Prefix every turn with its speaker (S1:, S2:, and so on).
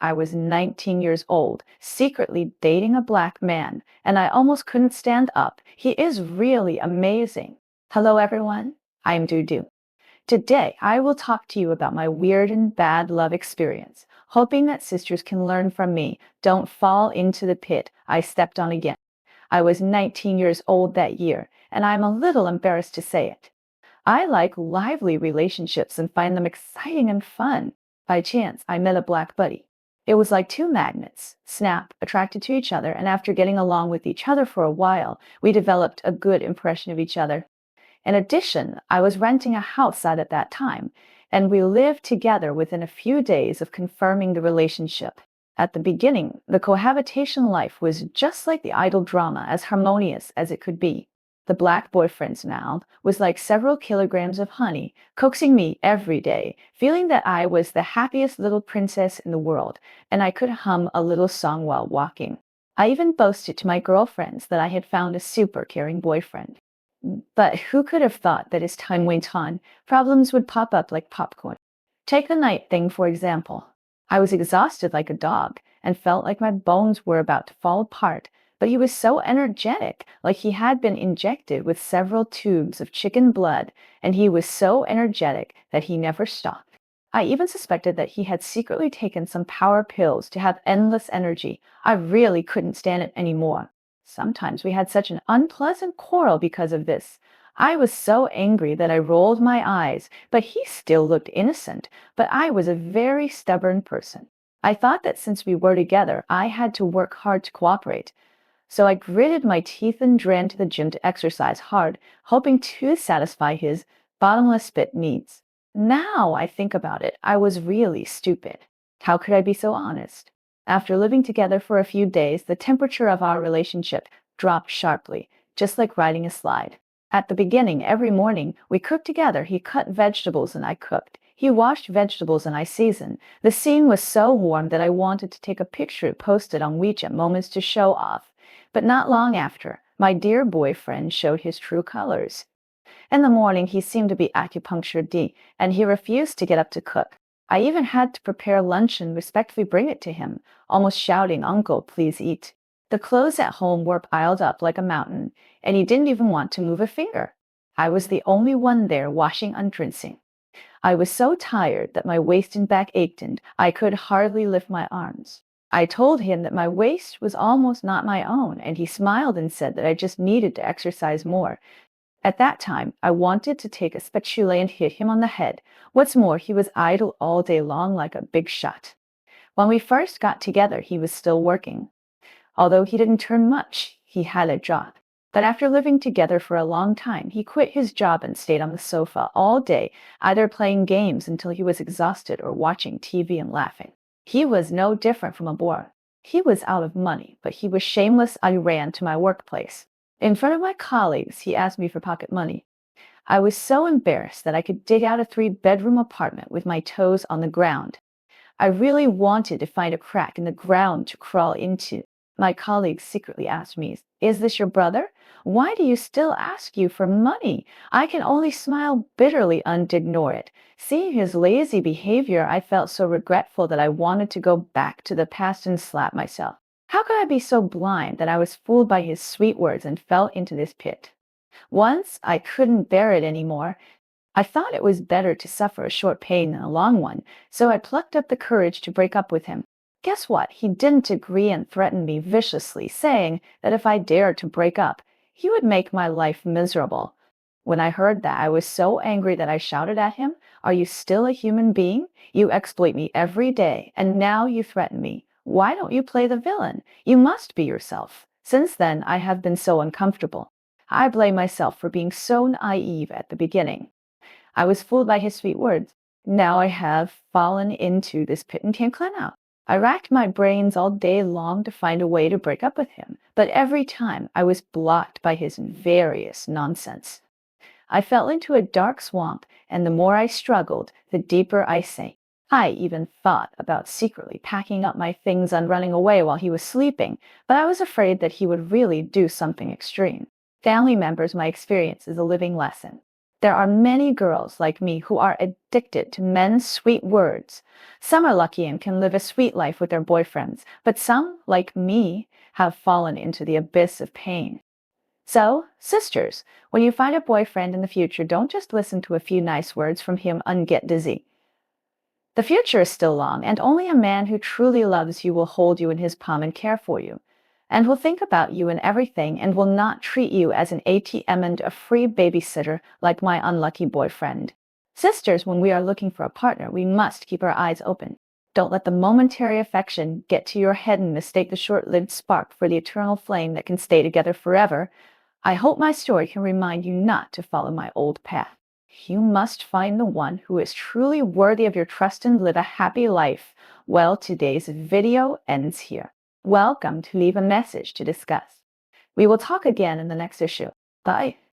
S1: I was 19 years old, secretly dating a black man, and I almost couldn't stand up. He is really amazing. Hello, everyone. I'm Dudu. Today, I will talk to you about my weird and bad love experience, hoping that sisters can learn from me. Don't fall into the pit I stepped on again. I was 19 years old that year, and I'm a little embarrassed to say it. I like lively relationships and find them exciting and fun. By chance, I met a black buddy. It was like two magnets, snap, attracted to each other, and after getting along with each other for a while, we developed a good impression of each other. In addition, I was renting a house out at that time, and we lived together within a few days of confirming the relationship. At the beginning, the cohabitation life was just like the idol drama, as harmonious as it could be. The black boyfriend's mouth was like several kilograms of honey, coaxing me every day, feeling that I was the happiest little princess in the world, and I could hum a little song while walking. I even boasted to my girlfriends that I had found a super caring boyfriend. But who could have thought that as time went on, problems would pop up like popcorn? Take the night thing, for example. I was exhausted like a dog and felt like my bones were about to fall apart, but he was so energetic, like he had been injected with several tubes of chicken blood, and he was so energetic that he never stopped. I even suspected that he had secretly taken some power pills to have endless energy. I really couldn't stand it anymore. Sometimes we had such an unpleasant quarrel because of this. I was so angry that I rolled my eyes, but he still looked innocent. But I was a very stubborn person. I thought that since we were together, I had to work hard to cooperate. So I gritted my teeth and ran to the gym to exercise hard, hoping to satisfy his bottomless pit needs. Now I think about it, I was really stupid. How could I be so honest? After living together for a few days, the temperature of our relationship dropped sharply, just like riding a slide. At the beginning, every morning, we cooked together. He cut vegetables and I cooked. He washed vegetables and I seasoned. The scene was so warm that I wanted to take a picture and post it on WeChat Moments to show off. But not long after, my dear boyfriend showed his true colors. In the morning, he seemed to be acupuncture D, and he refused to get up to cook. I even had to prepare lunch and respectfully bring it to him, almost shouting, "Uncle, please eat." The clothes at home were piled up like a mountain, and he didn't even want to move a finger. I was the only one there washing and rinsing. I was so tired that my waist and back ached and I could hardly lift my arms. I told him that my waist was almost not my own, and he smiled and said that I just needed to exercise more. At that time, I wanted to take a spatula and hit him on the head. What's more, he was idle all day long like a big shot. When we first got together, he was still working. Although he didn't earn much, he had a job. But after living together for a long time, he quit his job and stayed on the sofa all day, either playing games until he was exhausted or watching TV and laughing. He was no different from a bore. He was out of money, but he was shameless. I ran to my workplace. In front of my colleagues, he asked me for pocket money. I was so embarrassed that I could dig out a 3-bedroom apartment with my toes on the ground. I really wanted to find a crack in the ground to crawl into. My colleagues secretly asked me, "Is this your brother? Why do you still ask you for money?" I can only smile bitterly and ignore it. Seeing his lazy behavior, I felt so regretful that I wanted to go back to the past and slap myself. How could I be so blind that I was fooled by his sweet words and fell into this pit? Once I couldn't bear it anymore. I thought it was better to suffer a short pain than a long one, so I plucked up the courage to break up with him. Guess what? He didn't agree and threatened me viciously, saying that if I dared to break up, he would make my life miserable. When I heard that, I was so angry that I shouted at him, "Are you still a human being? You exploit me every day, and now you threaten me. Why don't you play the villain? You must be yourself." Since then, I have been so uncomfortable. I blame myself for being so naive at the beginning. I was fooled by his sweet words. Now I have fallen into this pit and can't climb out. I racked my brains all day long to find a way to break up with him, but every time I was blocked by his various nonsense. I fell into a dark swamp, and the more I struggled, the deeper I sank. I even thought about secretly packing up my things and running away while he was sleeping, but I was afraid that he would really do something extreme. Family members, my experience is a living lesson. There are many girls like me who are addicted to men's sweet words. Some are lucky and can live a sweet life with their boyfriends, but some, like me, have fallen into the abyss of pain. So, sisters, when you find a boyfriend in the future, don't just listen to a few nice words from him and get dizzy. The future is still long, and only a man who truly loves you will hold you in his palm and care for you, and will think about you in everything and will not treat you as an ATM and a free babysitter like my unlucky boyfriend. Sisters, when we are looking for a partner, we must keep our eyes open. Don't let the momentary affection get to your head and mistake the short-lived spark for the eternal flame that can stay together forever. I hope my story can remind you not to follow my old path. You must find the one who is truly worthy of your trust and live a happy life. Well, today's video ends here. Welcome to Leave a Message to Discuss. We will talk again in the next issue. Bye.